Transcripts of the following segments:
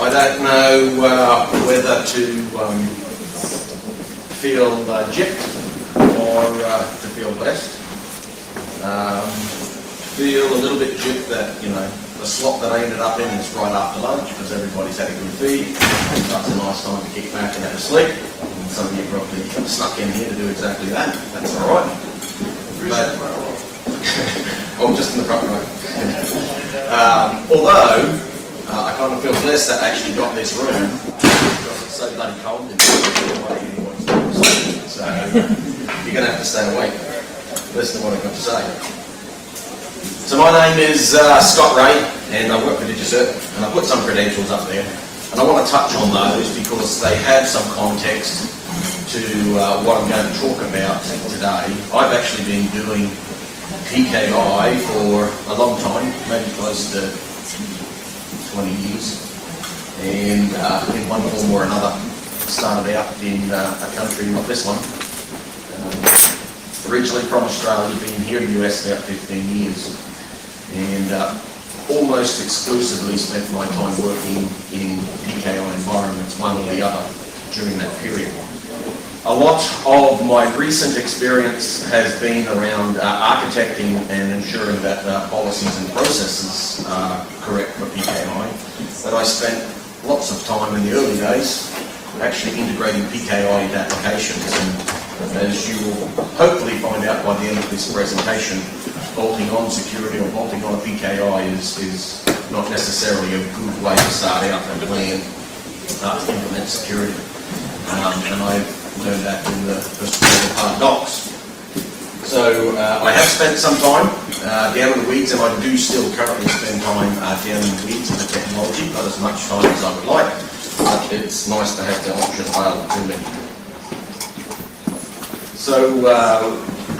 I don't know whether to feel gypped or to feel blessed. Feel a little bit gypped that, you know, the slot that I ended up in is right after lunch because everybody's had a good feed. That's a nice time to kick back and have a sleep. And some of you probably snuck in here to do exactly that. That's all right. Oh, just in the front row. Although, I kind of feel blessed that I actually got this room because it's so bloody cold in here. So you're going to have to stay awake. Listen to what I've got to say. So my name is Scott Ray, and I work for DigiCert, and I put some credentials up there. And I want to touch on those because they have some context to what I'm going to talk about today. I've actually been doing PKI for a long time, maybe close to 20 years, and in one form or another started out in a country like this one. Originally from Australia, been here in the US about 15 years, and almost exclusively spent my time working in PKI environments, one or the other, during that period. A lot of my recent experience has been around architecting and ensuring that policies and processes are correct for PKI. But I spent lots of time in the early days actually integrating PKI into applications. And as you will hopefully find out by the end of this presentation, bolting on security or bolting on a PKI is not necessarily a good way to start out and plan to implement security. And I've learned that in the first part docs. So I have spent some time down in the weeds, and I do still currently spend time down in the weeds of the technology, not as much time as I would like, but it's nice to have the option available to me. So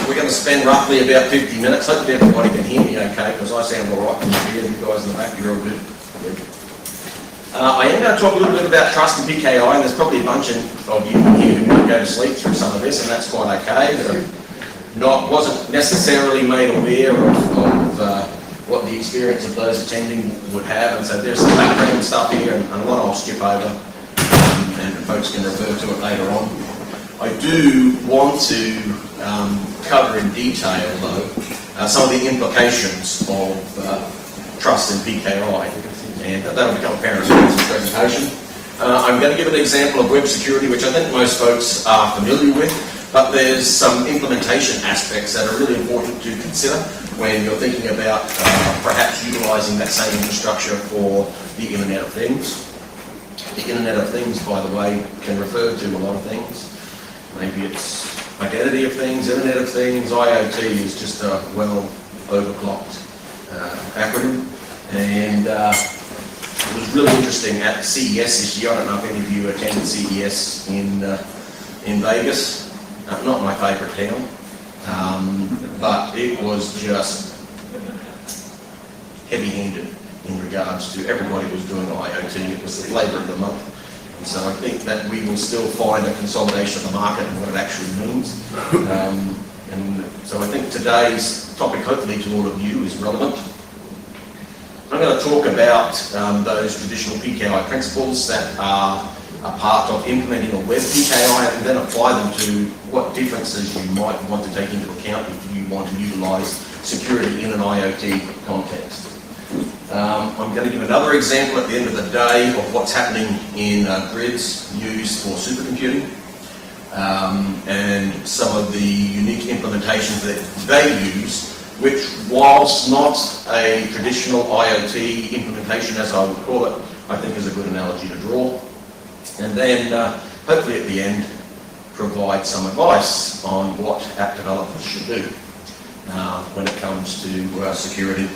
we're going to spend roughly about 50 minutes. Hopefully everybody can hear me okay, because I sound all right from here. You guys in the back, you're all good. I am going to talk a little bit about trust and PKI, and there's probably a bunch of you here who might go to sleep through some of this, and that's quite okay. Wasn't necessarily made aware of what the experience of those attending would have, and so there's some background stuff here, and a lot I'll skip over, and folks can refer to it later on. I do want to cover in detail, though, some of the implications of trust and PKI. And that'll become apparent in this presentation. I'm going to give an example of web security, which I think most folks are familiar with, but there's some implementation aspects that are really important to consider when you're thinking about perhaps utilizing that same infrastructure for the Internet of Things. The Internet of Things, by the way, can refer to a lot of things. Maybe it's identity of things, Internet of Things. IoT is just a well overclocked acronym. And it was really interesting at CES this year. I don't know if any of you attended CES in Vegas. Not my favourite town, but it was just heavy-handed in regards to everybody was doing IoT. It was the flavour of the month. And so I think that we will still find a consolidation of the market and what it actually means. And so I think today's topic, hopefully to all of you, is relevant. I'm going to talk about those traditional PKI principles that are a part of implementing a web PKI, and then apply them to what differences you might want to take into account if you want to utilize security in an IoT context. I'm going to give another example at the end of the day of what's happening in grids used for supercomputing, and some of the unique implementations that they use, which, whilst not a traditional IoT implementation, as I would call it, I think is a good analogy to draw. And then, hopefully at the end, provide some advice on what app developers should do when it comes to security,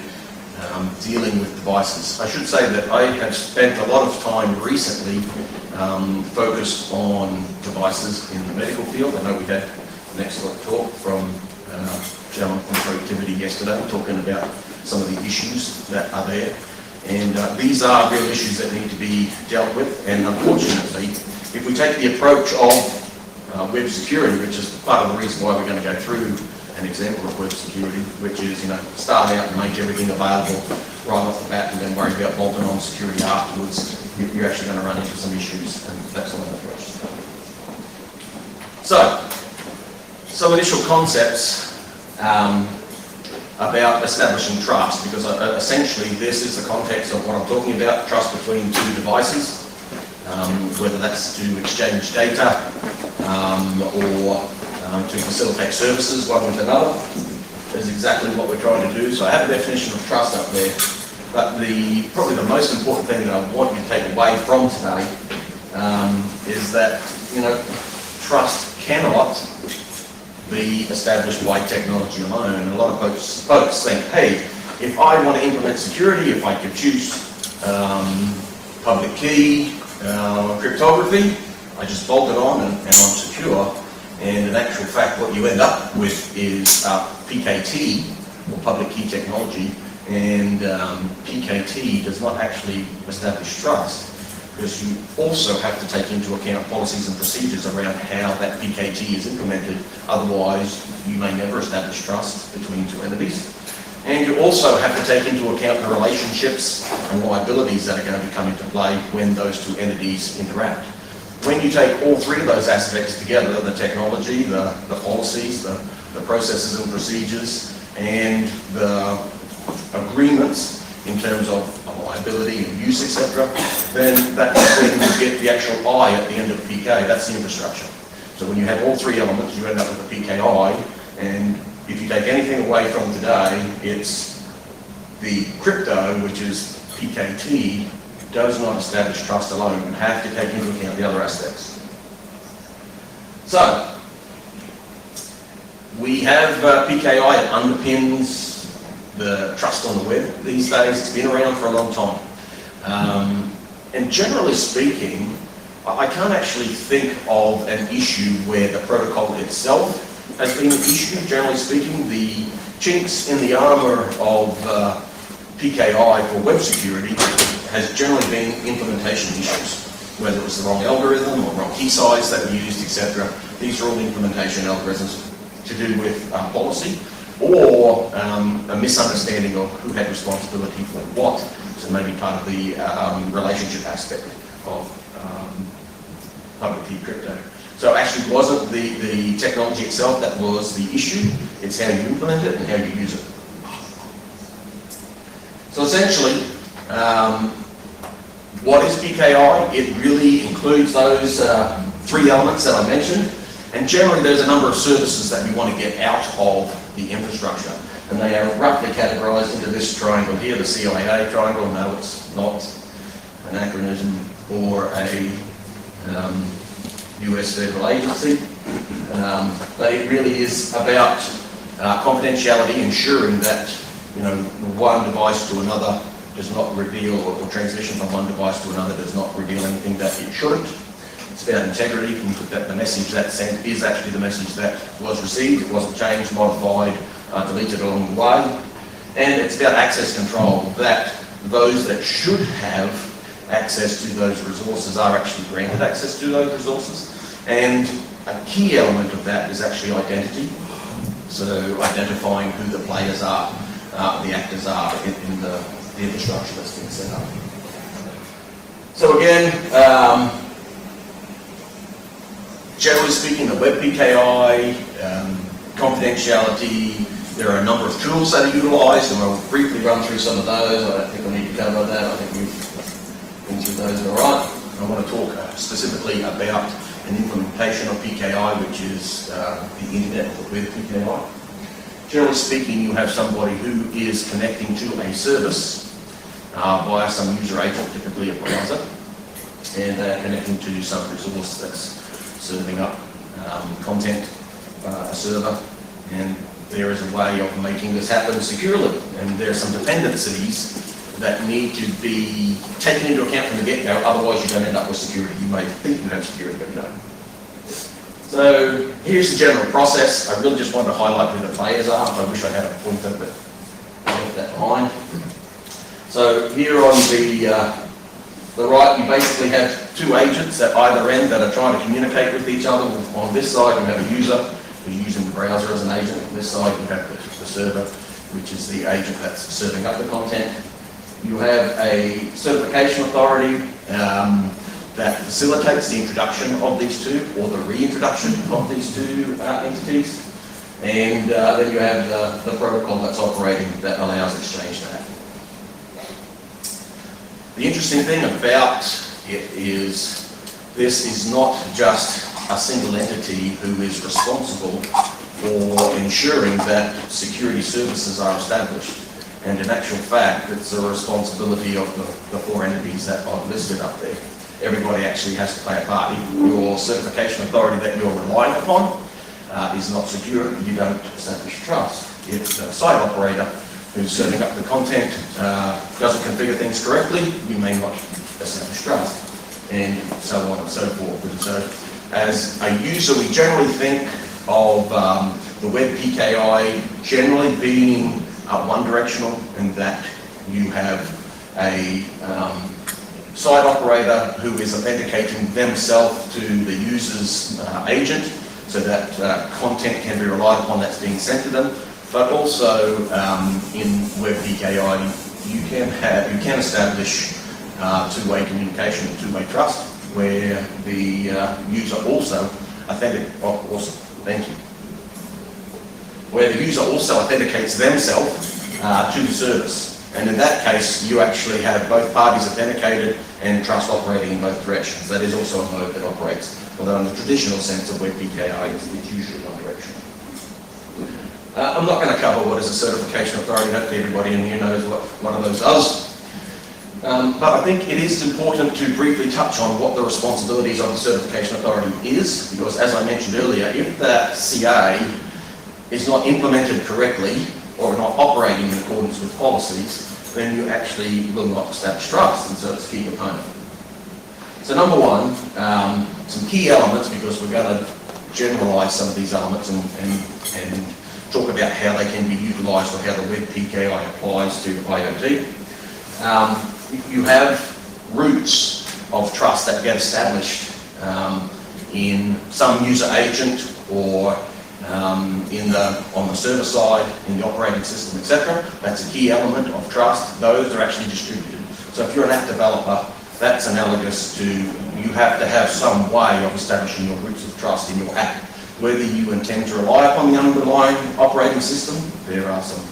dealing with devices. I should say that I have spent a lot of time recently focused on devices in the medical field. I know we had an excellent talk from gentleman from Productivity yesterday, talking about some of the issues that are there. And these are real issues that need to be dealt with. And unfortunately, if we take the approach of web security, which is part of the reason why we're going to go through an example of web security, which is, start out and make everything available right off the bat and go then worry about bolting on security afterwards, you're actually going to run into some issues, and that's not an approach. So, some initial concepts about establishing trust, because essentially this is the context of what I'm talking about, trust between two devices, whether that's to exchange data or to facilitate services one with another, is exactly what we're trying to do. So I have a definition of trust up there, but probably the most important thing that I want you to take away from today is that, trust cannot be established by technology alone. And a lot of folks think, hey, if I want to implement security, if I could choose public key cryptography, I just bolt it on and I'm secure. And in actual fact, what you end up with is PKT, or public key technology, and PKT does not actually establish trust, because you also have to take into account policies and procedures around how that PKT is implemented. Otherwise, you may never establish trust between two entities. And you also have to take into account the relationships and liabilities that are going to come into play when those two entities interact. When you take all three of those aspects together, the technology, the policies, the processes and procedures, and the agreements in terms of liability and use, etc., then that's when you get the actual I at the end of PK. That's the infrastructure. So when you have all three elements, you end up with a PKI, and if you take anything away from today, it's the crypto, which is PKT, does not establish trust alone. You have to take into account the other aspects. So, we have PKI that underpins the trust on the web these days. It's been around for a long time. And generally speaking, I can't actually think of an issue where the protocol itself has been an issue. Generally speaking, the chinks in the armor of PKI for web security has generally been implementation issues, whether it was the wrong algorithm or wrong key size that we used, etc. These are all implementation algorithms to do with policy, or a misunderstanding of who had responsibility for what. So maybe part of the relationship aspect of public key crypto. So actually it wasn't the technology itself that was the issue, it's how you implement it and how you use it. So essentially, what is PKI? It really includes those three elements that I mentioned, and generally there's a number of services that you want to get out of the infrastructure, and they are roughly categorized into this triangle here, the CIA triangle. No, it's not an acronym or a US federal agency, but it really is about confidentiality, ensuring that one device to another does not reveal, or transition from one device to another does not reveal anything that it shouldn't. It's about integrity, and that the message that's sent is actually the message that was received. It wasn't changed, modified, deleted along the way. And it's about access control, that those that should have access to those resources are actually granted access to those resources. And a key element of that is actually identity. So identifying who the players are, the actors are in the infrastructure that's been set up. So again, generally speaking, the web PKI, confidentiality, there are a number of tools that are utilised, and I'll briefly run through some of those. I don't think I need to cover that. I think we've been through those all right. I want to talk specifically about an implementation of PKI, which is the internet with PKI. Generally speaking, you have somebody who is connecting to a service via some user agent, typically a browser, and they're connecting to some resource that's serving up content, a server, and there is a way of making this happen securely. And there are some dependencies that need to be taken into account from the get-go, otherwise you don't end up with security. You may think you have security, but you don't. So here's the general process. I really just wanted to highlight who the players are. I wish I had a pointer, but I left that behind. So here on the right, you basically have two agents at either end that are trying to communicate with each other. On this side, you have a user who's using the browser as an agent. On this side, you have the server, which is the agent that's serving up the content. You have a certification authority that facilitates the introduction of these two, or the reintroduction of these two entities. And then you have the protocol that's operating that allows exchange to happen. The interesting thing about it is this is not just a single entity who is responsible for ensuring that security services are established. And in actual fact, it's the responsibility of the four entities that I've listed up there. Everybody actually has to play a part. Your certification authority that you're relying upon is not secure. You don't establish trust. If the site operator who's serving up the content doesn't configure things correctly, you may not establish trust, and so on and so forth. And so, as a user, we generally think of the web PKI generally being one-directional, in that you have a site operator who is authenticating themselves to the user's agent, so that content can be relied upon that's being sent to them. But also in web PKI, you can establish two-way communication, two-way trust, where the user also authenticates themselves to the service. And in that case, you actually have both parties authenticated and trust operating in both directions. That is also a mode that operates, although in the traditional sense of web PKI, it's usually one direction. I'm not going to cover what is a certification authority. Hopefully everybody in here knows what one of those does. But I think it is important to briefly touch on what the responsibilities of the certification authority is, because as I mentioned earlier, if that CA is not implemented correctly or not operating in accordance with policies, then you actually will not establish trust, and so it's a key component. So number one, some key elements, because we're going to generalise some of these elements and talk about how they can be utilised or how the web PKI applies to IoT. You have roots of trust that get established in some user agent or on the server side, in the operating system, etc. That's a key element of trust. Those are actually distributed. So if you're an app developer, that's analogous to you have to have some way of establishing your roots of trust in your app. Whether you intend to rely upon the underlying operating system, there are some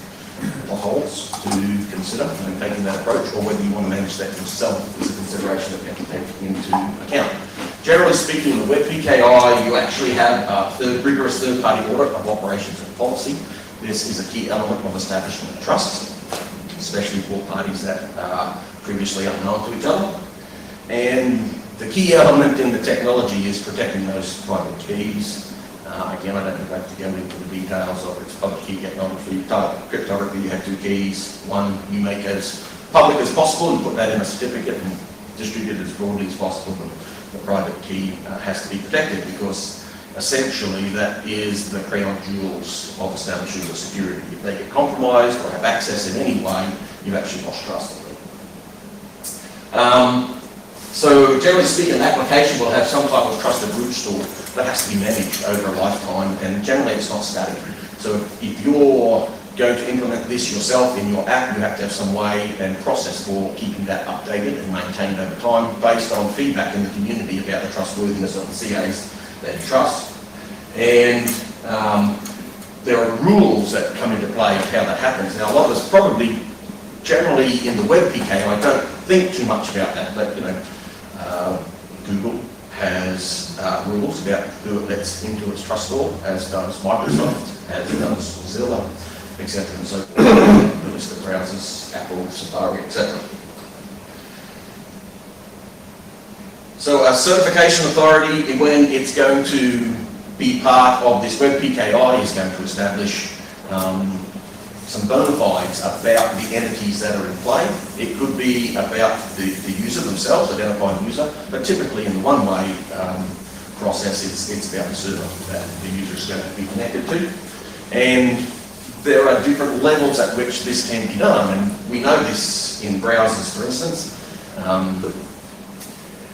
potholes to consider when taking that approach, or whether you want to manage that yourself is a consideration that you have to take into account. Generally speaking, the web PKI, you actually have a rigorous third-party audit of operations and policy. This is a key element of establishing trust, especially for parties that are previously unknown to each other. And the key element in the technology is protecting those private keys. Again, I don't have to go into the details of its public key technology. Cryptography, you have two keys. One you make as public as possible and put that in a certificate and distribute it as broadly as possible. But the private key has to be protected, because essentially that is the crown jewels of establishing the security. If they get compromised or have access in any way, you've actually lost trust. So generally speaking, an application will have some type of trusted root store that has to be managed over a lifetime, and generally it's not static. So if you're going to implement this yourself in your app, you have to have some way and process for keeping that updated and maintained over time based on feedback in the community about the trustworthiness of the CAs that you trust. And there are rules that come into play of how that happens. Now, a lot of us probably generally in the web PKI don't think too much about that, but Google has rules about who it lets into its trust store, as does Microsoft, as does Mozilla, etc. and so forth. The list of browsers, Apple, Safari, etc. So a certification authority, when it's going to be part of this web PKI, is going to establish some bona fides about the entities that are in play. It could be about the user themselves, identifying the user, but typically in the one-way process, it's about the server that the user is going to be connected to. And there are different levels at which this can be done, and we know this in browsers, for instance.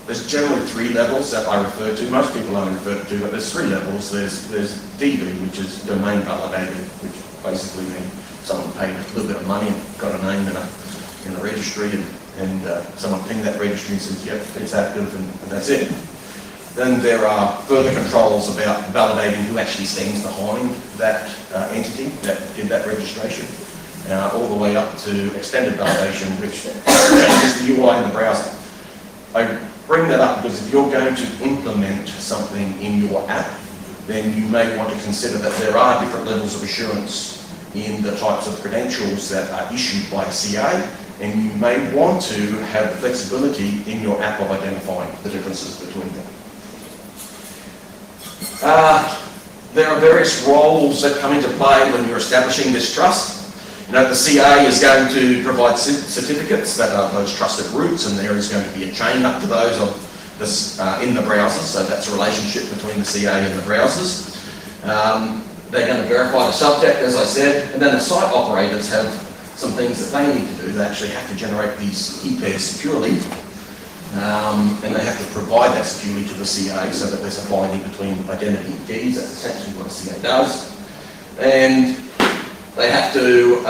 There's generally 3 levels that I refer to. Most people only refer to, but there's 3 levels. There's DV, which is domain validated, which basically means someone paid a little bit of money and got a name and a in the registry, and someone ping that registry and says, yep, it's active, and that's it. Then there are further controls about validating who actually stands behind that entity that did that registration, all the way up to extended validation, which changes the UI in the browser. I bring that up because if you're going to implement something in your app, then you may want to consider that there are different levels of assurance in the types of credentials that are issued by a CA, and you may want to have the flexibility in your app of identifying the differences between them. There are various roles that come into play when you're establishing this trust. You know, the CA is going to provide certificates that are those trusted routes, and there is going to be a chain up to those of this, in the browsers, so that's a relationship between the CA and the browsers. They're going to verify the subject, as I said, and then the site operators have some things that they need to do. They actually have to generate these key pairs securely, and they have to provide that security to the CA so that there's a binding between identity and keys. That's essentially what a CA does. And they have to,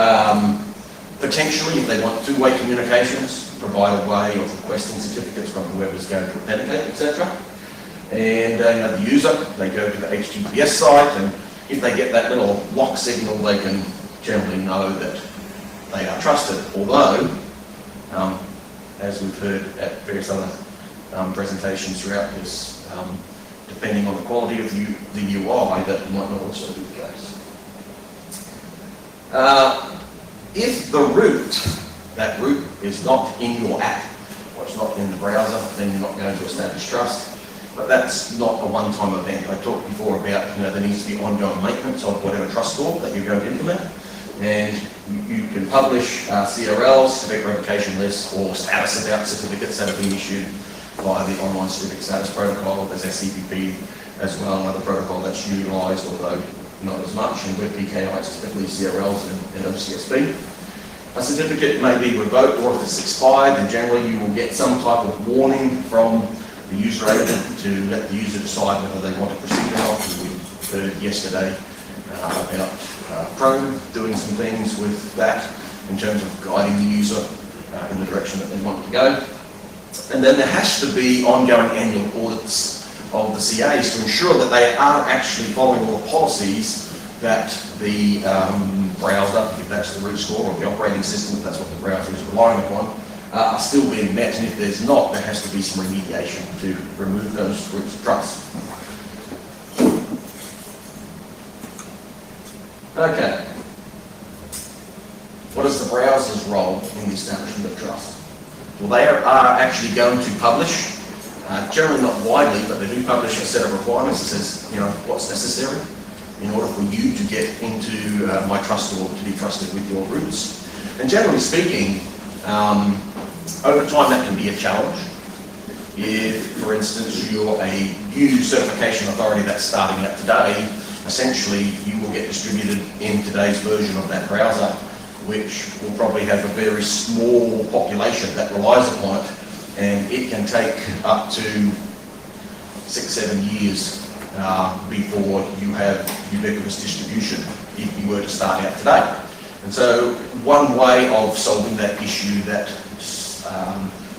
potentially, if they want two-way communications, provide a way of requesting certificates from whoever's going to authenticate, etc. And the user, they go to the HTTPS site, and if they get that little lock signal, they can generally know that they are trusted. Although, as we've heard at various other presentations throughout this, depending on the quality of the UI, that might not also be the case. If the route, that route is not in your app, or it's not in the browser, then you're not going to establish trust. But that's not a one-time event. I talked before about, there needs to be ongoing maintenance of whatever trust score that you're going to implement. And you can publish CRLs, certificate revocation lists, or status about certificates that have been issued via the online certificate status protocol. There's SCPP as well, another protocol that's utilised, although not as much. And with PKI, it's typically CRLs and OCSP. A certificate may be revoked, or if it's expired, then generally you will get some type of warning from the user agent to let the user decide whether they want to proceed or not. We heard yesterday about Chrome doing some things with that in terms of guiding the user in the direction that they want to go. And then there has to be ongoing annual audits of the CAs to ensure that they are actually following all the policies that the browser, if that's the root score, or the operating system, if that's what the browser is relying upon, are still being met. And if there's not, there has to be some remediation to remove those roots of trust. Okay. What is the browser's role in the establishment of trust? Well, they are actually going to publish, generally not widely, but they do publish a set of requirements that says, what's necessary in order for you to get into my trust store, to be trusted with your roots. And generally speaking, over time that can be a challenge. If, for instance, you're a new certification authority that's starting up today, essentially you will get distributed in today's version of that browser, which will probably have a very small population that relies upon it, and it can take up to 6-7 years before you have ubiquitous distribution if you were to start out today. And so one way of solving that issue that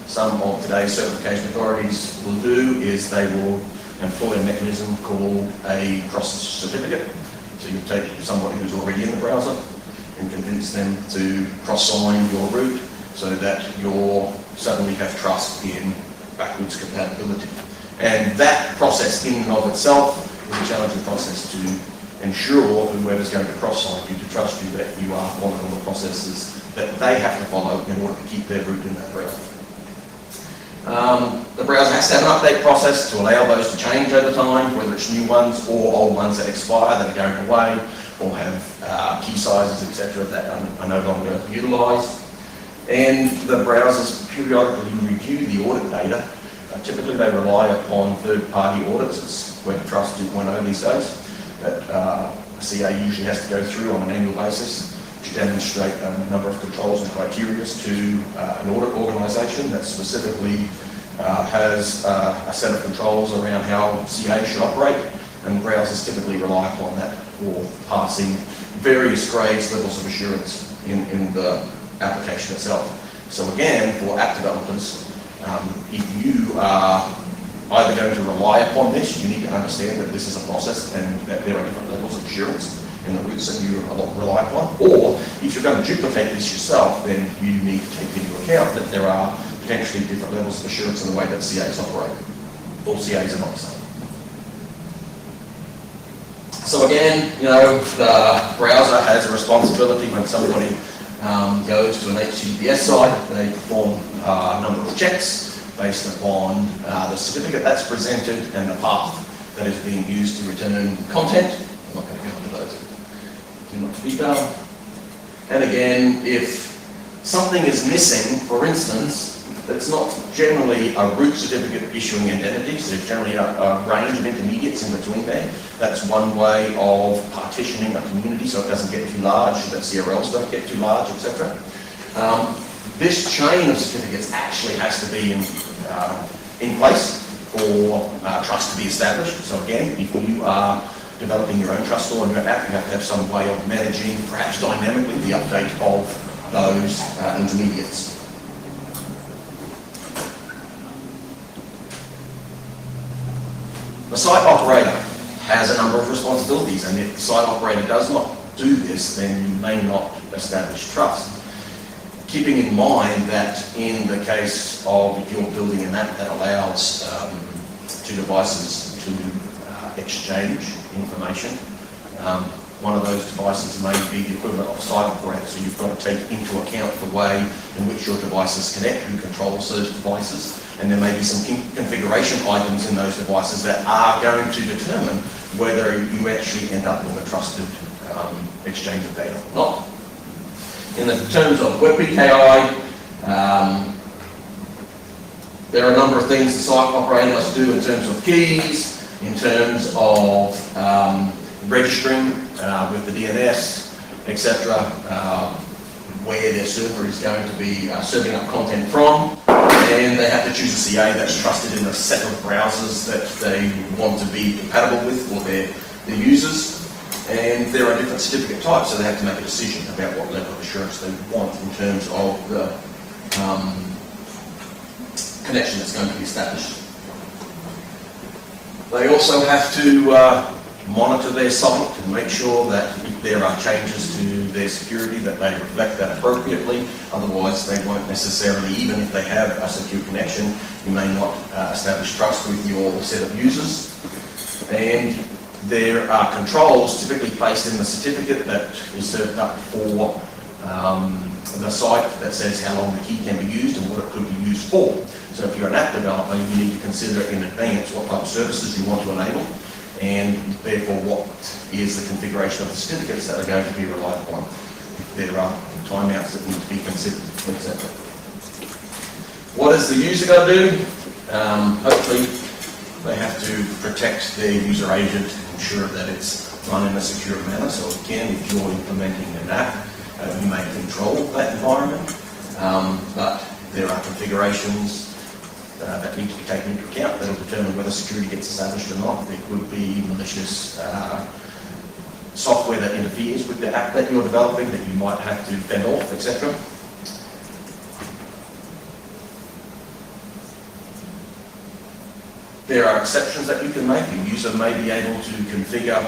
some of today's certification authorities will do is they will employ a mechanism called a cross certificate. So you take somebody who's already in the browser and convince them to cross-sign your root so that you suddenly have trust in backwards compatibility. And that process in and of itself is a challenging process to ensure whoever's going to cross-sign you to trust you that you are following the processes that they have to follow in order to keep their root in that browser. The browser has to have an update process to allow those to change over time, whether it's new ones or old ones that expire, that are going away, or have key sizes, etc., that are no longer utilised. And the browsers periodically review the audit data. Typically they rely upon third-party audits. It's Web Trust 2.0 these days, that a CA usually has to go through on an annual basis to demonstrate a number of controls and criteria to an audit organisation that specifically has a set of controls around how CA should operate, and browsers typically rely upon that for passing various grades, levels of assurance in the application itself. So again, for app developers, if you are either going to rely upon this, you need to understand that this is a process and that there are different levels of assurance in the routes that you rely upon. Or if you're going to duplicate this yourself, then you need to take into account that there are potentially different levels of assurance in the way that CAs operate. All CAs are not the same. So again, the browser has a responsibility when somebody goes to an HTTPS site. They perform a number of checks based upon the certificate that's presented and the path that is being used to return content. I'm not going to go into those too much detail. And again, if something is missing, for instance, it's not generally a root certificate issuing entities. There's generally a range of intermediates in between there. That's one way of partitioning a community so it doesn't get too large, so that CRLs don't get too large, etc. This chain of certificates actually has to be in place for trust to be established. So again, if you are developing your own trust store in your app, you have to have some way of managing, perhaps dynamically, the update of those intermediates. The site operator has a number of responsibilities, and if the site operator does not do this, then you may not establish trust. Keeping in mind that in the case of if you're building an app that allows two devices to exchange information, one of those devices may be the equivalent of a site operator, so you've got to take into account the way in which your devices connect, who controls those devices, and there may be some configuration items in those devices that are going to determine whether you actually end up with a trusted exchange of data or not. In the terms of Web PKI, there are a number of things the site operator must do in terms of keys, in terms of registering with the DNS, etc., where their server is going to be serving up content from, and they have to choose a CA that's trusted in a set of browsers that they want to be compatible with for their users. And there are different certificate types, so they have to make a decision about what level of assurance they want in terms of the connection that's going to be established. They also have to monitor their site and make sure that if there are changes to their security that they reflect that appropriately. Otherwise, they won't necessarily, even if they have a secure connection, you may not establish trust with your set of users. And there are controls typically placed in the certificate that is served up for the site that says how long the key can be used and what it could be used for. So if you're an app developer, you need to consider in advance what type of services you want to enable, and therefore what is the configuration of the certificates that are going to be relied upon. There are timeouts that need to be considered, etc. What is the user going to do? Hopefully they have to protect their user agent, ensure that it's run in a secure manner. So again, if you're implementing an app, you may control that environment, but there are configurations that need to be taken into account that will determine whether security gets established or not. There could be malicious software that interferes with the app that you're developing that you might have to fend off, etc. There are exceptions that you can make. The user may be able to configure,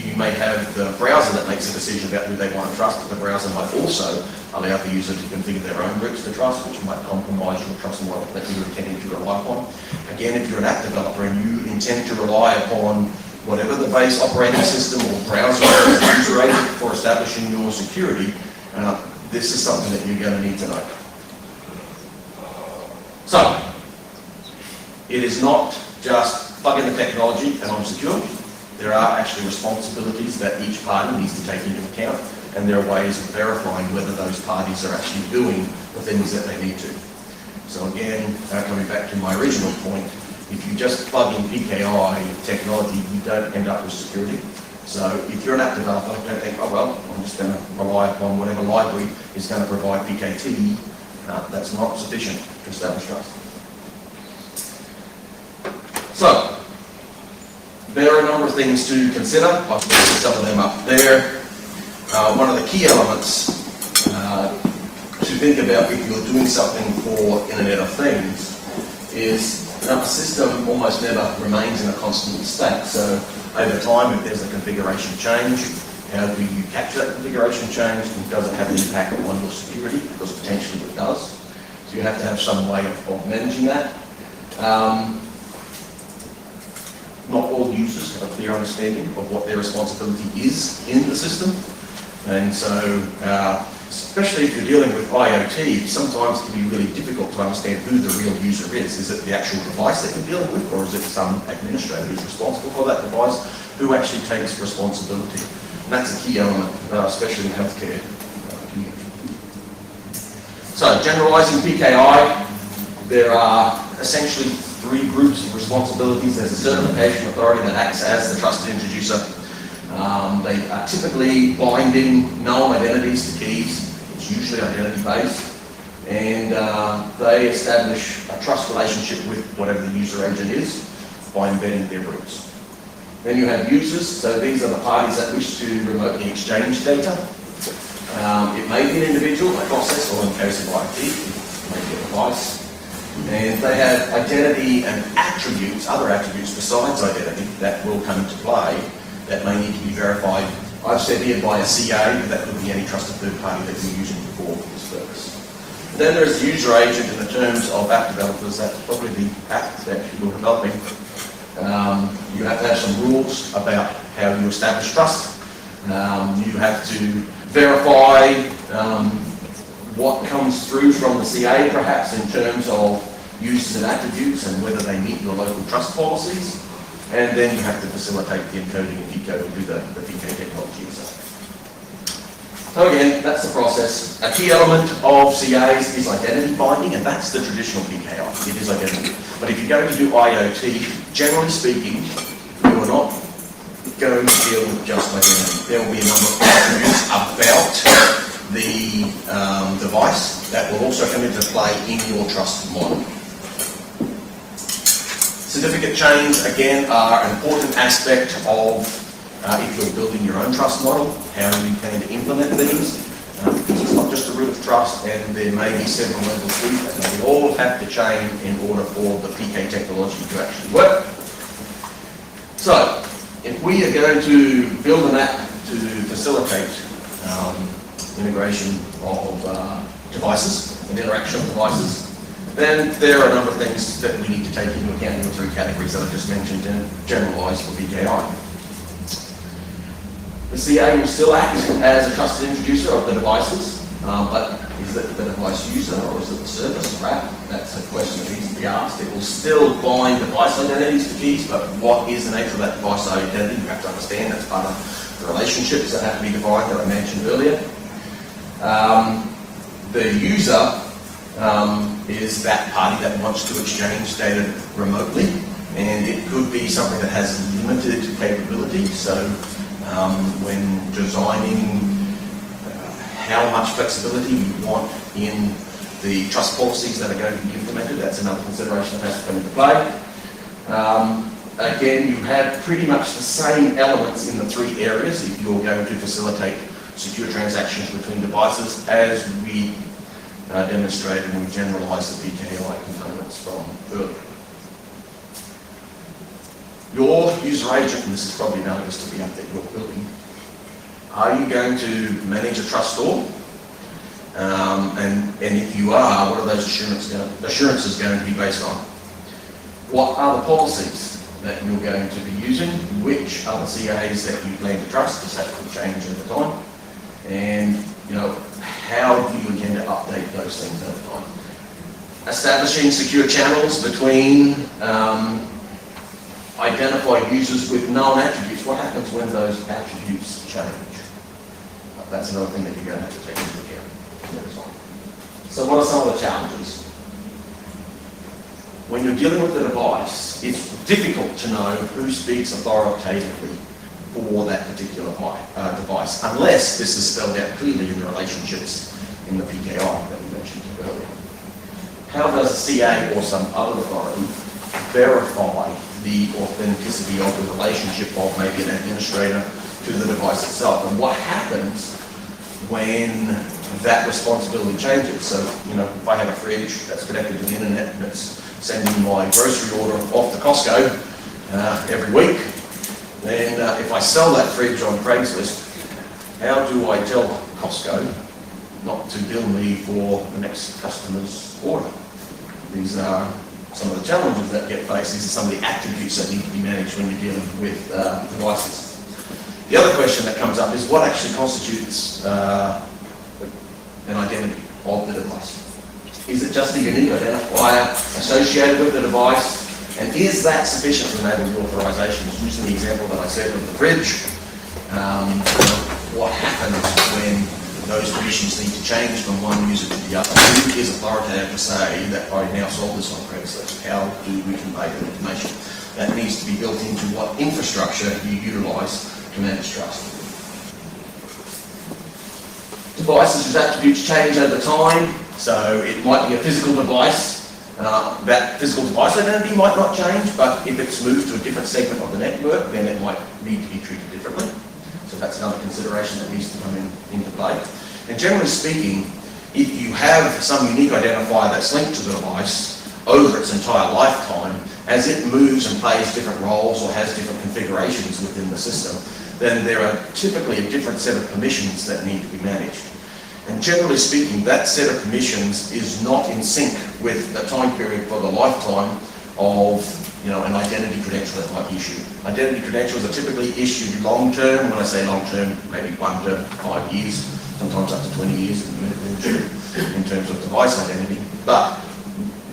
you may have the browser that makes a decision about who they want to trust, but the browser might also allow the user to configure their own routes to trust, which might compromise your trust model that you're intending to rely upon. Again, if you're an app developer and you intend to rely upon whatever the base operating system or browser or user agent for establishing your security, this is something that you're going to need to know. So, it is not just plug in the technology and I'm secure. There are actually responsibilities that each party needs to take into account, and there are ways of verifying whether those parties are actually doing the things that they need to. So again, coming back to my original point, if you just plug in PKI technology, you don't end up with security. So if you're an app developer, don't think, oh well, I'm just going to rely upon whatever library is going to provide PKT. That's not sufficient to establish trust. So, there are a number of things to consider. I've put some of them up there. One of the key elements to to think about if you're doing something for Internet of Things is a system almost never remains in a constant state. So over time, if there's a configuration change, how do you capture that configuration change, and does it have an impact on your security? Because potentially it does. So you have to have some way of managing that. Not all users have a clear understanding of what their responsibility is in the system. And so, especially if you're dealing with IoT, sometimes it can be really difficult to understand who the real user is. Is it the actual device that you're dealing with, or is it some administrator who's responsible for that device who actually takes responsibility? And that's a key element, especially in the healthcare community. So, generalising PKI, there are essentially three groups of responsibilities. There's a certification authority that acts as the trusted introducer. They are typically binding known identities to keys. It's usually identity-based. And they establish a trust relationship with whatever the user agent is by embedding their roots. Then you have users. So these are the parties that wish to remotely exchange data. It may be an individual, a process, or in case of IT, it may be a device. And they have identity and attributes, other attributes besides identity, that will come into play that may need to be verified. I've said here by a CA, but that could be any trusted third party that you're using for this purpose. And then there's the user agent in the terms of app developers. That's probably the app that you're developing. You have to have some rules about how you establish trust. You have to verify what comes through from the CA, perhaps, in terms of uses and attributes and whether they meet your local trust policies. And then you have to facilitate the encoding and decoding through the PK technology itself. So again, that's the process. A key element of CAs is identity binding, and that's the traditional PKI. It is identity. But if you're going to do IoT, generally speaking, you are not going to deal with just identity. There will be a number of attributes about the device that will also come into play in your trust model. Certificate chains, again, are an important aspect of if you're building your own trust model, how you plan to implement these. Because it's not just a root of trust, and there may be several levels to it, and we all have to chain in order for the PK technology to actually work. So, if we are going to build an app to facilitate integration of devices and interaction of devices, then there are a number of things that we need to take into account in the three categories that I just mentioned and generalised for PKI. The CA will still act as a trusted introducer of the devices, but is it the device user or is it the service or app? That's a question that needs to be asked. It will still bind device identities to keys, but what is the nature of that device identity? You have to understand that's part of the relationships that have to be defined that I mentioned earlier. The user is that party that wants to exchange data remotely, and it could be something that has limited capability. So when designing how much flexibility you want in the trust policies that are going to be implemented, that's another consideration that has to come into play. Again, you have pretty much the same elements in the three areas if you're going to facilitate secure transactions between devices as we demonstrated and we generalised the PKI components from earlier. Your user agent, and this is probably analogous to the app that you're building, are you going to manage a trust store? And if you are, what are those assurances going to be based on? What are the policies that you're going to be using? Which are the CAs that you plan to trust? Because that could change over time. And how do you intend to update those things over time? Establishing secure channels between identified users with known attributes. What happens when those attributes change? That's another thing that you're going to have to take into account. So what are some of the challenges? When you're dealing with the device, it's difficult to know who speaks authoritatively for that particular device, unless this is spelled out clearly in the relationships in the PKI that we mentioned earlier. How does a CA or some other authority verify the authenticity of the relationship of maybe an administrator to the device itself? And what happens when that responsibility changes. So, you know, if I have a fridge that's connected to the internet and it's sending my grocery order off to Costco every week, then if I sell that fridge on Craigslist, how do I tell Costco not to bill me for the next customer's order? These are some of the challenges that get faced. These are some of the attributes that need to be managed when you're dealing with devices. The other question that comes up is what actually constitutes an identity of the device? Is it just a unique identifier associated with the device? And is that sufficient to enable the authorizations? Using the example that I said of the fridge, what happens when those permissions need to change from one user to the other? Who is authoritative to say that I now sold this on Craigslist? How do we convey that information? That needs to be built into what infrastructure you utilise to manage trust. Devices whose attributes change over time. So it might be a physical device. That physical device identity might not change, but if it's moved to a different segment of the network, then it might need to be treated differently. So that's another consideration that needs to come into play. And generally speaking, if you have some unique identifier that's linked to the device over its entire lifetime, as it moves and plays different roles or has different configurations within the system, then there are typically a different set of permissions that need to be managed. And generally speaking, that set of permissions is not in sync with the time period for the lifetime of, you know, an identity credential that might be issued. Identity credentials are typically issued long-term. When I say long-term, maybe 1 to 5 years, sometimes up to 20 years in terms of device identity. But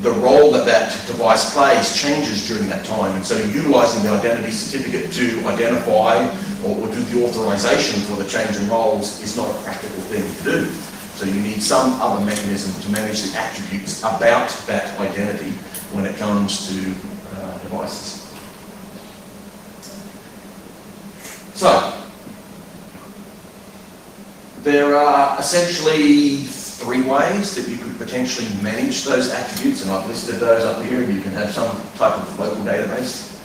the role that that device plays changes during that time. And so utilising the identity certificate to identify or do the authorization for the change in roles is not a practical thing to do. So you need some other mechanism to manage the attributes about that identity when it comes to devices. So, there are essentially 3 ways that you could potentially manage those attributes, and I've listed those up here. You can have some type of local database.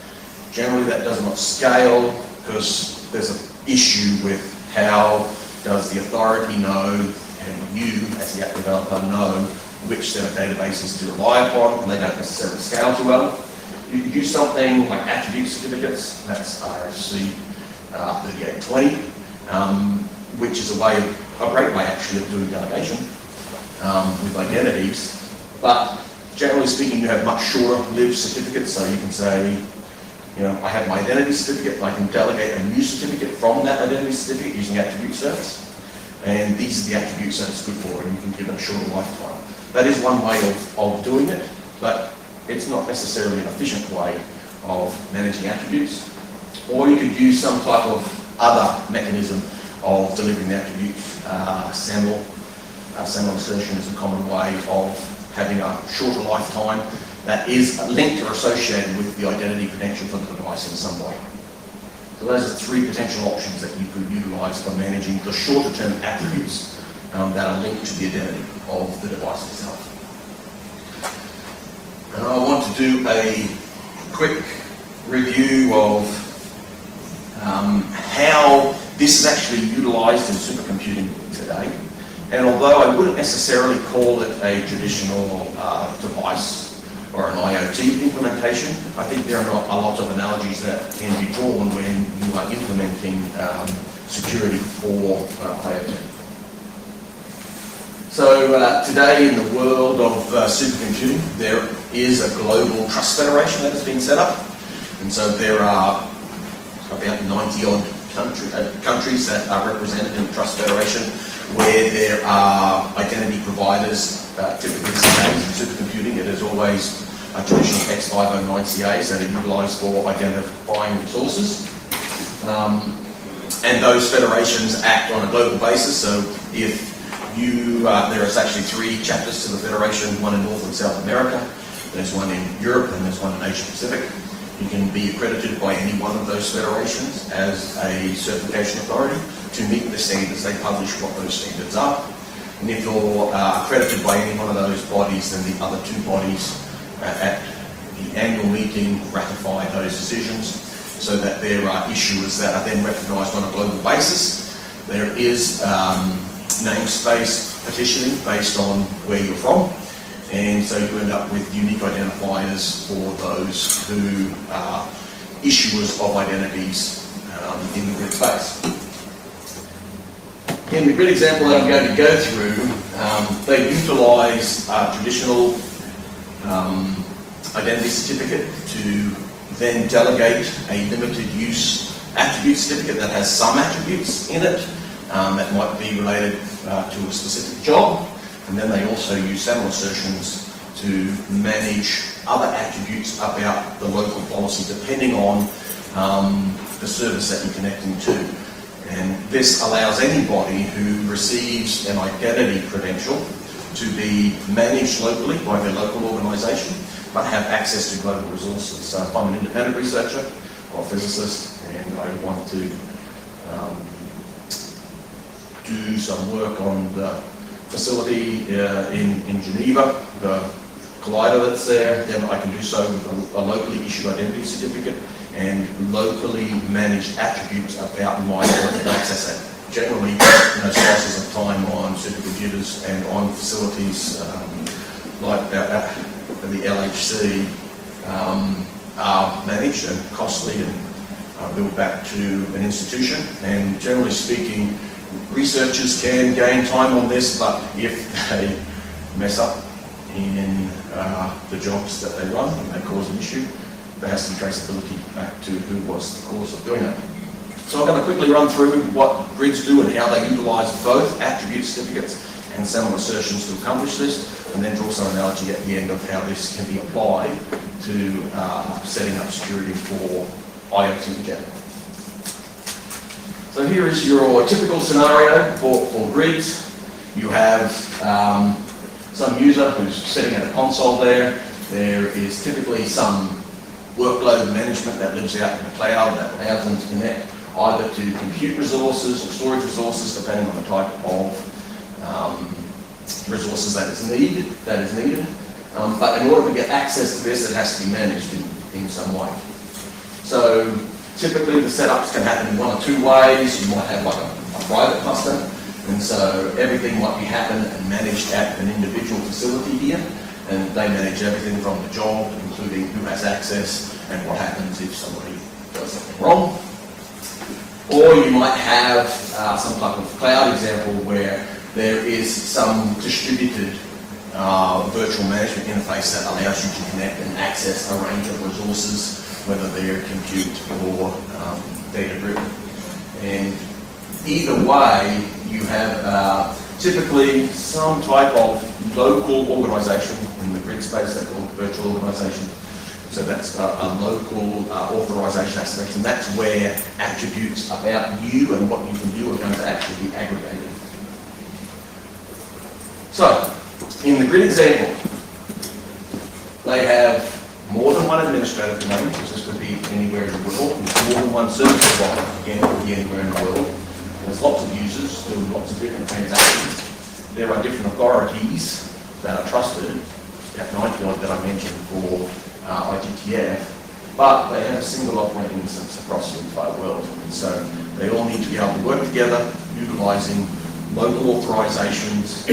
Generally that does not scale because there's an issue with how does the authority know and you as the app developer know which set of databases to rely upon, and they don't necessarily scale too well. You could use something like attribute certificates, that's RFC 3820, which is a great way actually of doing delegation with identities. But generally speaking, you have much shorter lived certificates, so you can say, you know, I have my identity certificate, I can delegate a new certificate from that identity certificate using attribute certs. And these are the attributes that it's good for, and you can give it a shorter lifetime. That is one way of doing it, but it's not necessarily an efficient way of managing attributes. Or you could use some type of other mechanism of delivering the attributes. SAML assertion is a common way of having a shorter lifetime that is linked or associated with the identity credential for the device in some way. So those are 3 potential options that you could utilise for managing the shorter term attributes that are linked to the identity of the device itself. And I want to do a quick review of how this is actually utilised in supercomputing today. And although I wouldn't necessarily call it a traditional device or an IoT implementation, I think there are not a lot of analogies that can be drawn when you are implementing security for IoT. So today in the world of supercomputing, there is a global trust federation that has been set up. And so there are about 90-odd countries that are represented in the Trust Federation, where there are identity providers. Typically in supercomputing, it is always a traditional X509 CAs that are utilised for identifying resources. And those federations act on a global basis. So if there is actually 3 chapters to the federation, one in North and South America, there's one in Europe, and there's one in Asia Pacific. You can be accredited by any one of those federations as a certification authority to meet the standards. They publish what those standards are. And if you're accredited by any one of those bodies, then the other 2 bodies at the annual meeting ratify those decisions so that there are issuers that are then recognised on a global basis. There is namespace partitioning based on where you're from, and so you end up with unique identifiers for those who are issuers of identities in the grid space. In the grid example that I'm going to go through, they utilise traditional identity certificate to then delegate a limited use attribute certificate that has some attributes in it that might be related to a specific job, and then they also use SAML assertions to manage other attributes about the local policy depending on the service that you're connecting to. And this allows anybody who receives an identity credential to be managed locally by their local organisation, but have access to global resources. So if I'm an independent researcher or physicist and I want to do some work on the facility in Geneva, the collider that's there, then I can do so with a locally issued identity certificate and locally managed attributes about my ability to access it. Generally, slices of time on supercomputers and on facilities like the LHC are managed and costly and billed back to an institution. And generally speaking, researchers can gain time on this, but if they mess up in the jobs that they run and they cause an issue, there has to be traceability back to who was the cause of doing it. So I'm going to quickly run through what grids do and how they utilise both attribute certificates and SAML assertions to accomplish this, and then draw some analogy at the end of how this can be applied to setting up security for IoT together. So here is your typical scenario for grids. You have some user who's sitting at a console there. There is typically some workload management that lives out in the cloud that allows them to connect either to compute resources or storage resources, depending on the type of resources that is needed. But in order to get access to this, it has to be managed in some way. So typically the setups can happen in one or two ways. You might have like a private cluster, and so everything might be happened and managed at an individual facility here, and they manage everything from the job, including who has access and what happens if somebody does something wrong. Or you might have some type of cloud example where there is some distributed virtual management interface that allows you to connect and access a range of resources, whether they're compute or data-driven. And either way, you have typically some type of local organisation in the grid space they call virtual organisation. So that's a local authorisation aspect, and that's where attributes about you and what you can do are going to actually be aggregated. So, in the grid example, they have more than one administrator at the moment, because this could be anywhere in the world. There's more than one service provider, again, it could be anywhere in the world. There's lots of users doing lots of different transactions. There are different authorities that are trusted, about 90 odd that I mentioned for ITTF, but they have a single operating instance across the entire world. And so they all need to be able to work together, utilising local authorizations,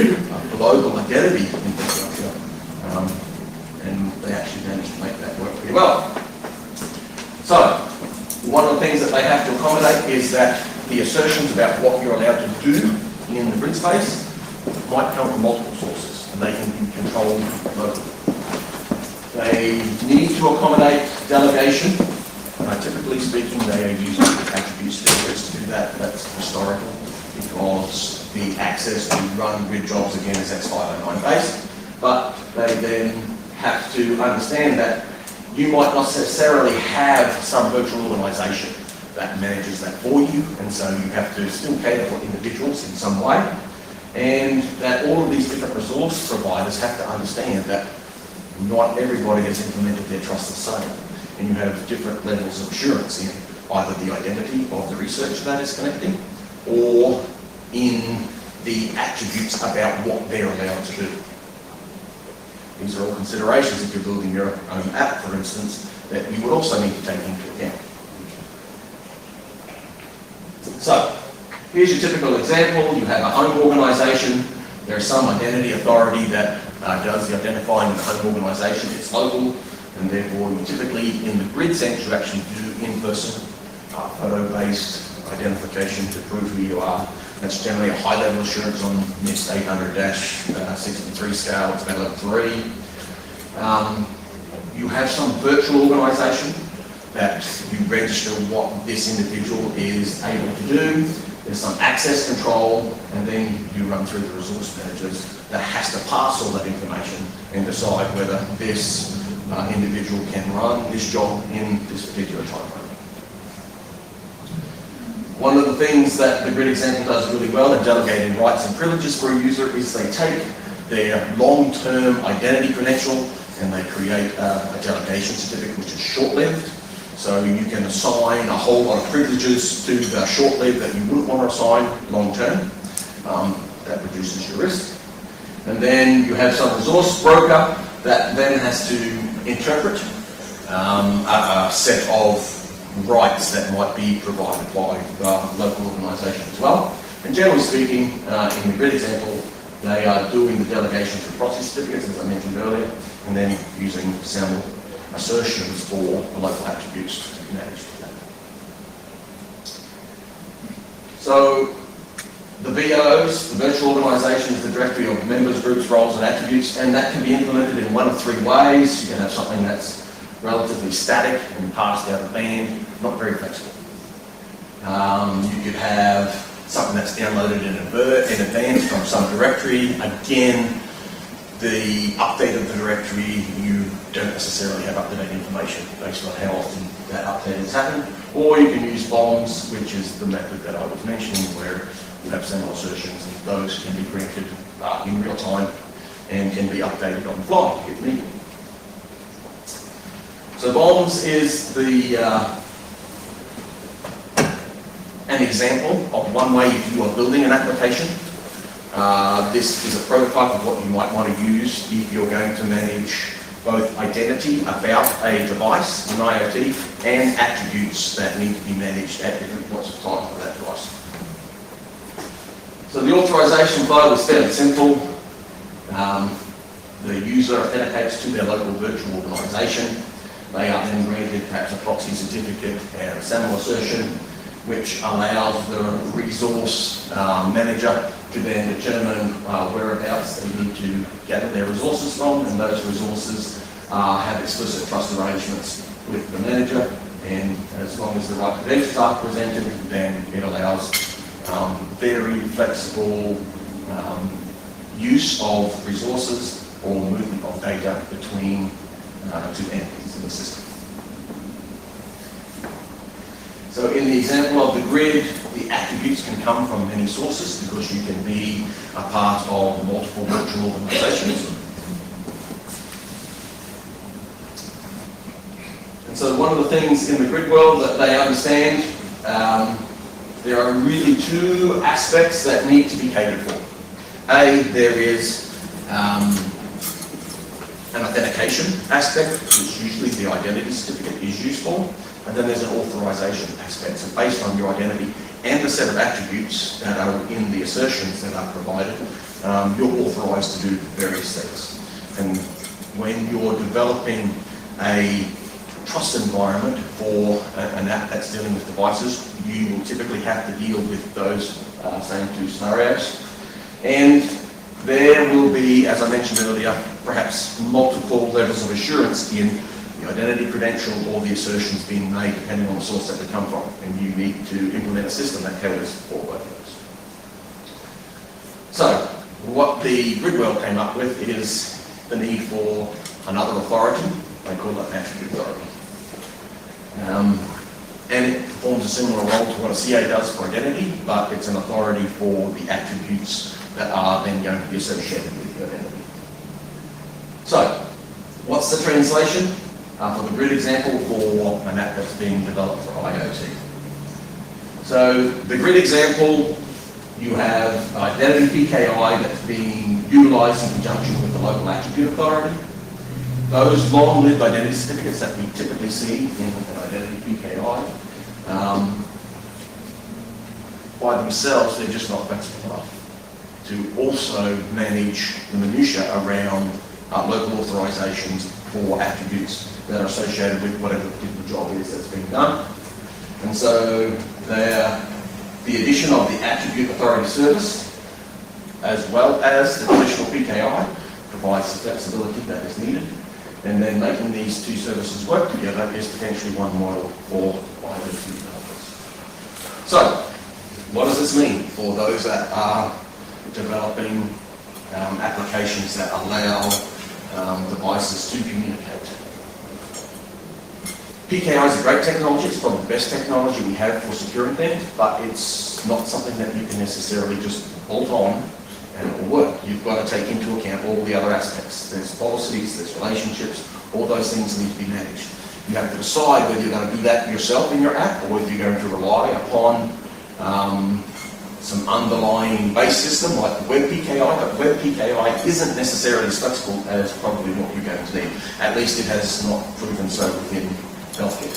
global identity infrastructure, and they actually managed to make that work pretty well. So, one of the things that they have to accommodate is that the assertions about what you're allowed to do in the grid space might come from multiple sources, and they can be controlled locally. They need to accommodate delegation. Typically speaking, they are using attribute certificates to do that. That's historical, because the access to run grid jobs again is X509 based. But they then have to understand that you might not necessarily have some virtual organisation that manages that for you, and so you have to still cater for individuals in some way, and that all of these different resource providers have to understand that not everybody has implemented their trust the same, and you have different levels of assurance in either the identity of the researcher that is connecting or in the attributes about what they're allowed to do. These are all considerations if you're building your own app, for instance, that you would also need to take into account. So, here's your typical example. You have a home organisation There's some identity authority that does the identifying in the home organisation. It's local, and therefore you typically in the grid sense you actually do in-person photo-based identification to prove who you are. That's generally a high-level assurance on NIST 800-63 scale. It's about level 3. You have some virtual organisation that you register what this individual is able to do. There's some access control, and then you run through the resource managers that has to pass all that information and decide whether this individual can run this job in this particular time frame. One of the things that the grid example does really well in delegating rights and privileges for a user is they take their long-term identity credential and they create a delegation certificate which is short-lived. So you can assign a whole lot of privileges to the short-lived that you wouldn't want to assign long-term. That reduces your risk. And then you have some resource broker that then has to interpret a set of rights that might be provided by the local organisation as well. And generally speaking, in the grid example, they are doing the delegation through proxy certificates, as I mentioned earlier, and then using SAML assertions for the local attributes to be managed. So the VOs, the virtual organisation, is the directory of members, groups, roles and attributes, and that can be implemented in one of 3 ways. You can have something that's relatively static and passed out of band, not very flexible. You could have something that's downloaded in advance from some directory. Again, the update of the directory, you don't necessarily have up-to-date information based on how often that update has happened. Or you can use bombs, which is the method that I was mentioning, where you have SAML assertions, and those can be granted in real time and can be updated on the fly if needed. So bombs is an example of one way if you are building an application. This is a prototype of what you might want to use if you're going to manage both identity about a device, an IoT, and attributes that need to be managed at different points of time for that device. So the authorization flow is fairly simple. The user authenticates to their local virtual organisation. They are then granted perhaps a proxy certificate and a SAML assertion, which allows the resource manager to then determine whereabouts they need to gather their resources from, and those resources have explicit trust arrangements with the manager, and as long as the right credentials are presented, then it allows very flexible use of resources or movement of data between 2 entities in the system. So in the example of the grid, the attributes can come from many sources because you can be a part of multiple virtual organizations. And so one of the things in the grid world that they understand, there are really 2 aspects that need to be catered for. There is an authentication aspect, which usually the identity certificate is used for. And then there's an authorization aspect. So based on your identity and the set of attributes that are in the assertions that are provided, you're authorized to do various things. And when you're developing a trust environment for an app that's dealing with devices, you will typically have to deal with those same 2 scenarios. And there will be, as I mentioned earlier, perhaps multiple levels of assurance in the identity credential or the assertions being made depending on the source that they come from, and you need to implement a system that covers for both of those. So what the grid world came up with is the need for another authority. They call it an attribute authority. And it performs a similar role to what a CA does for identity, but it's an authority for the attributes that are then going to be associated with the identity. So what's the translation? For the grid example for an app that's being developed for IoT. So the grid example, you have identity PKI that's being utilized in conjunction with the local attribute authority. Those long-lived identity certificates that we typically see in an identity PKI, by themselves, they're just not flexible enough. to also manage the minutiae around local authorizations for attributes that are associated with whatever particular job is that's being done. And so the addition of the attribute authority service, as well as the traditional PKI, provides the flexibility that is needed. And then making these two services work together is potentially one model for IoT developers. So, what does this mean for those that are developing applications that allow devices to communicate? PKI is a great technology. It's probably the best technology we have for securing things, but it's not something that you can necessarily just bolt on and it will work. You've got to take into account all the other aspects. There's policies, there's relationships, all those things need to be managed. You have to decide whether you're going to do that yourself in your app or whether you're going to rely upon some underlying base system like the Web PKI, but Web PKI isn't necessarily as flexible as probably what you're going to need. At least it has not proven so within healthcare.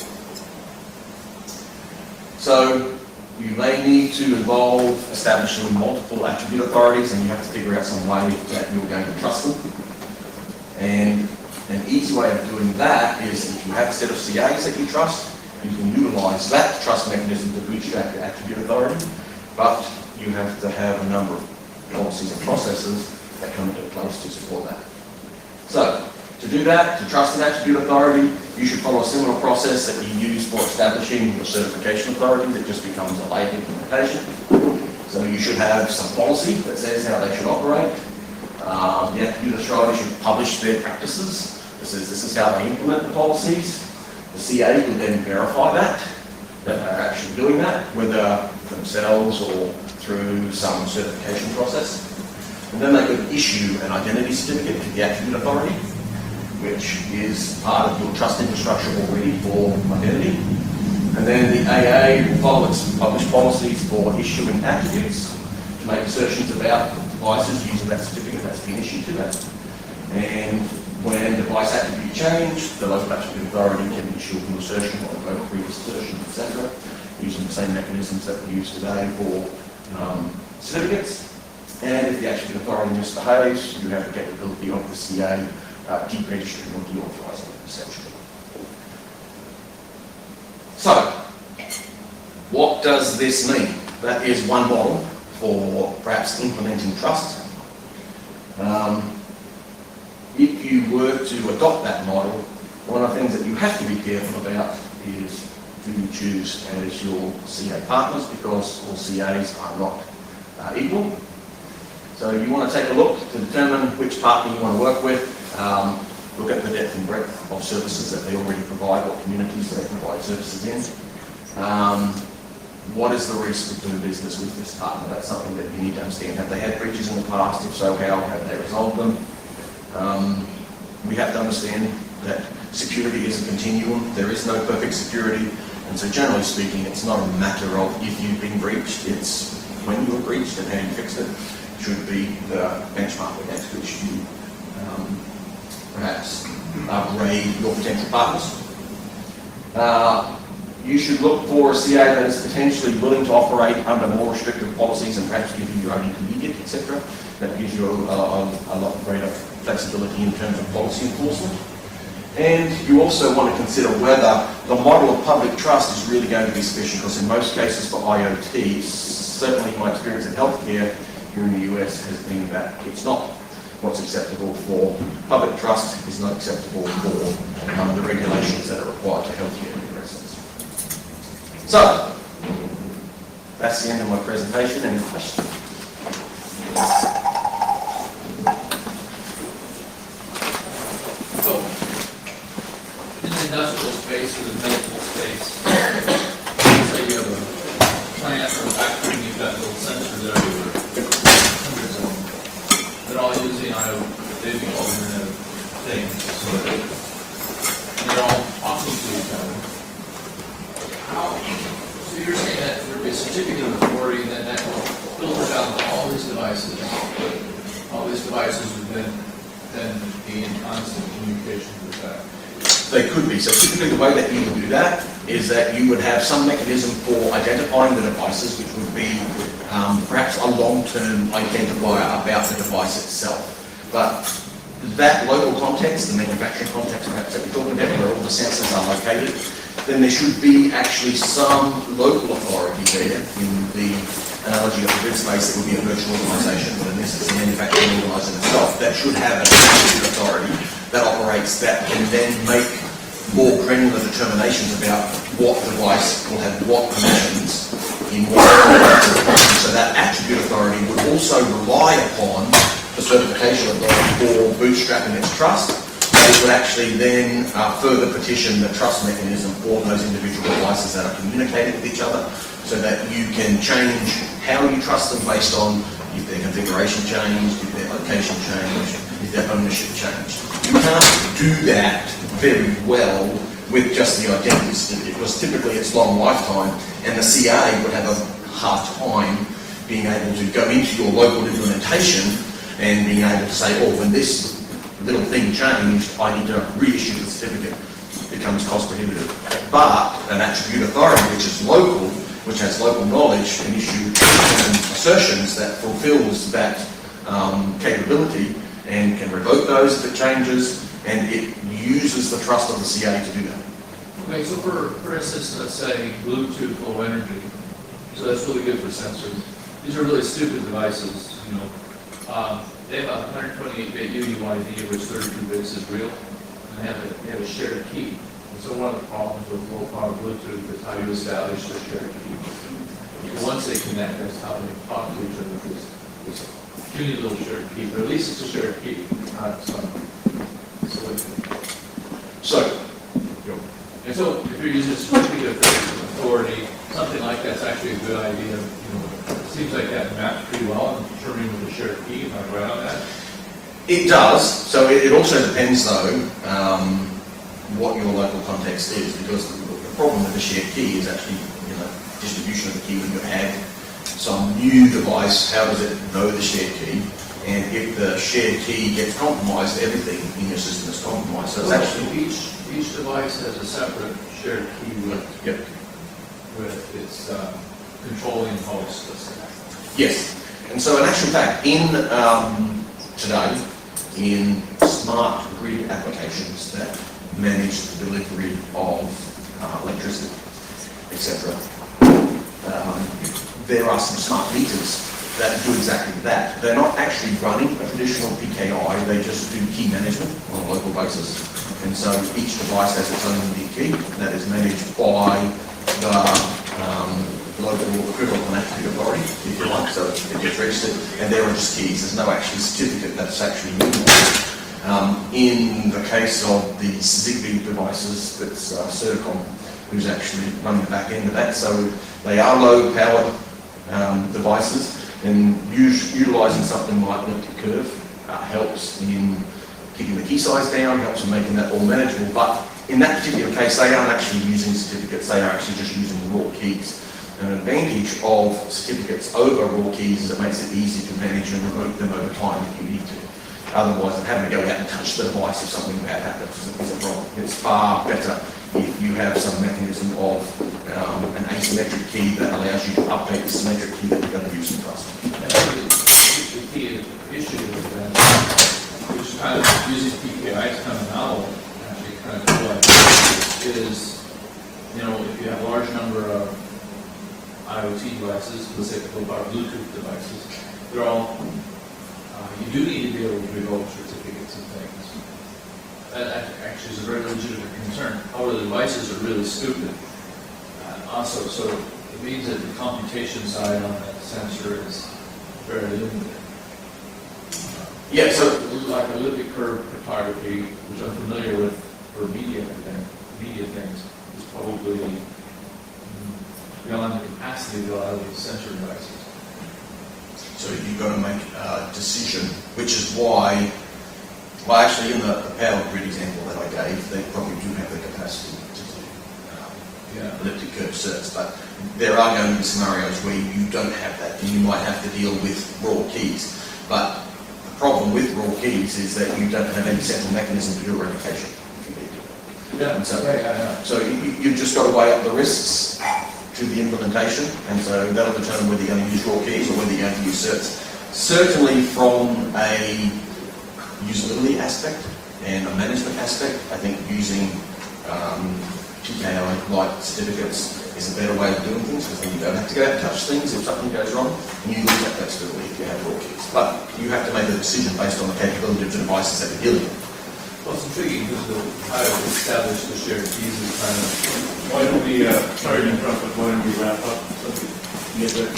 So you may need to involve establishing multiple attribute authorities, and you have to figure out some way that you're going to trust them. And an easy way of doing that is if you have a set of CAs that you trust, you can utilize that trust mechanism to bootstrap your attribute authority, but you have to have a number of policies and processes that come into place to support that. So, to do that, to trust an attribute authority, you should follow a similar process that you use for establishing your certification authority that just becomes a layered implementation. So you should have some policy that says how they should operate. The attribute authority should publish their practices. That says this is how they implement the policies. The CA will then verify that they're actually doing that, whether themselves or through some certification process. And then they could issue an identity certificate to the attribute authority, which is part of your trust infrastructure already for identity. And then the AA will follow its published policies for issuing attributes to make assertions about devices using that certificate that's been issued to that. And when device attribute change, the local attribute authority can issue a new assertion or revoke a previous assertion, etc., using the same mechanisms that we use today for certificates. And if the attribute authority misbehaves, you have the capability of the CA deregistering or deauthorizing it, essentially. So, what does this mean? That is one model for perhaps implementing trust. If you were to adopt that model, one of the things that you have to be careful about is who you choose as your CA partners, because all CAs are not equal. So you want to take a look to determine which partner you want to work with. Look at the depth and breadth of services that they already provide, what communities they provide services in. What is the risk of doing business with this partner? That's something that you need to understand. Have they had breaches in the past? If so, how have they resolved them? We have to understand that security is a continuum. There is no perfect security. And so generally speaking, it's not a matter of if you've been breached, it's when you were breached and how you fixed it should be the benchmark against which you perhaps grade your potential partners. You should look for a CA that is potentially willing to operate under more restrictive policies and perhaps give you your own intermediate, etc. That gives you a lot greater flexibility in terms of policy enforcement. And you also want to consider whether the model of public trust is really going to be sufficient, because in most cases for IoT, certainly my experience in healthcare here in the US has been that it's not. What's acceptable for public trust is not acceptable for the regulations that are required to healthcare in essence. So, that's the end of my presentation. Any questions? So, in the industrial space or the medical space, say you have a plant or a factory and you've got little sensors everywhere, hundreds of them. They're all using IoT, they call them Internet of Things, and they're all talking to each other. So you're saying that there would be a certificate of authority and that will filter out all these devices. All these devices would then be in constant communication with that. They could be. So typically the way that you would do that is that you would have some mechanism for identifying the devices, which would be perhaps a long-term identifier about the device itself. But that local context, the manufacturing context perhaps that we're talking about, where all the sensors are located, then there should be actually some local authority there in the analogy of the grid space. It would be a virtual organisation, but in this it's a manufacturing organisation itself that should have an executive authority that operates, that can then make more granular determinations about what device will have what permissions in what context. So that attribute authority would also rely upon the certification authority for bootstrapping its trust. It would actually then further petition the trust mechanism for those individual devices that are communicating with each other, so that you can change how you trust them based on if their configuration changed, if their location changed, if their ownership changed. You can't do that very well with just the identity certificate, because typically it's long lifetime, and the CA would have a hard time being able to go into your local implementation and being able to say, oh, when this little thing changed, I need to reissue the certificate. It becomes cost prohibitive. But an attribute authority, which is local, which has local knowledge, can issue assertions that fulfills that capability and can revoke those if it changes, and it uses the trust of the CA to do that. Okay, so for instance, let's say Bluetooth low energy, so that's really good for sensors. These are really stupid devices, you know. They have a 128-bit UUID, which 32 bits is real, and they have a shared key. And so one of the problems with low-power Bluetooth is how you establish the shared key. Once they connect, that's how they talk to each other with this puny little shared key, but at least it's a shared key, not some solution. And so if you're using a certificate of authority, something like that's actually a good idea. You know, it seems like that maps pretty well in determining with the shared key. Am I right on that? It does. So it also depends, though, what your local context is, because the problem with the shared key is actually, distribution of the key. When you add some new device, how does it know the shared key? And if the shared key gets compromised, everything in your system is compromised. So it's actually each device has a separate shared key with its controlling host. Yes. And so in actual fact, in today, in smart grid applications that manage the delivery of electricity, etc., there are some smart meters that do exactly that. They're not actually running a traditional PKI, they just do key management on a local basis. And so each device has its own unique key that is managed by the local equivalent of an attribute authority, if you like. So it gets registered, and there are just keys. There's no actual certificate that's actually used. In the case of the Zigbee devices, it's Certicom who's actually running the back end of that. So they are low-powered devices, and utilising something like elliptic curve helps in keeping the key size down, helps in making that all manageable. But in that particular case, they aren't actually using certificates, they are actually just using raw keys. An advantage of certificates over raw keys is it makes it easy to manage and revoke them over time if you need to. Otherwise, than having to go out and touch the device if something bad happens is a problem. It's far better if you have some mechanism of an asymmetric key that allows you to update the symmetric key that you're going to use in trust. The key issue with that, which kind of uses PKI is kind of novel, actually kind of cool, is, if you have a large number of IoT devices, let's say low-power Bluetooth devices, they're all, you do need to be able to revoke certificates and things. That actually is a very legitimate concern. However, the devices are really stupid. Also, so it means that the computation side on that sensor is very limited. Yeah, so like elliptic curve photography, which I'm familiar with for media things, is probably beyond the capacity of a lot of these sensor devices. So you've got to make a decision, which is why, well, actually in the power grid example that I gave, they probably do have the capacity to do elliptic curve certs, but there are going to be scenarios where you don't have that, and you might have to deal with raw keys. But the problem with raw keys is that you don't have any central mechanism to do revocation if you need to. Yeah. And so, so you've just got to weigh up the risks, to the implementation, and so that'll determine whether you're going to use raw keys or whether you're going to use certs. Certainly from a usability aspect and a management aspect, I think using PKI-like certificates is a better way of doing things, because then you don't have to go out and touch things if something goes wrong, and you lose that flexibility if you have raw keys. But you have to make a decision based on the capability of the devices that you're dealing with. Well, it's intriguing because of how to establish the shared keys is kind of. Why don't we, sorry to interrupt, but why don't we wrap up? So we get there.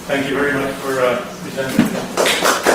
Thank you very much for presenting.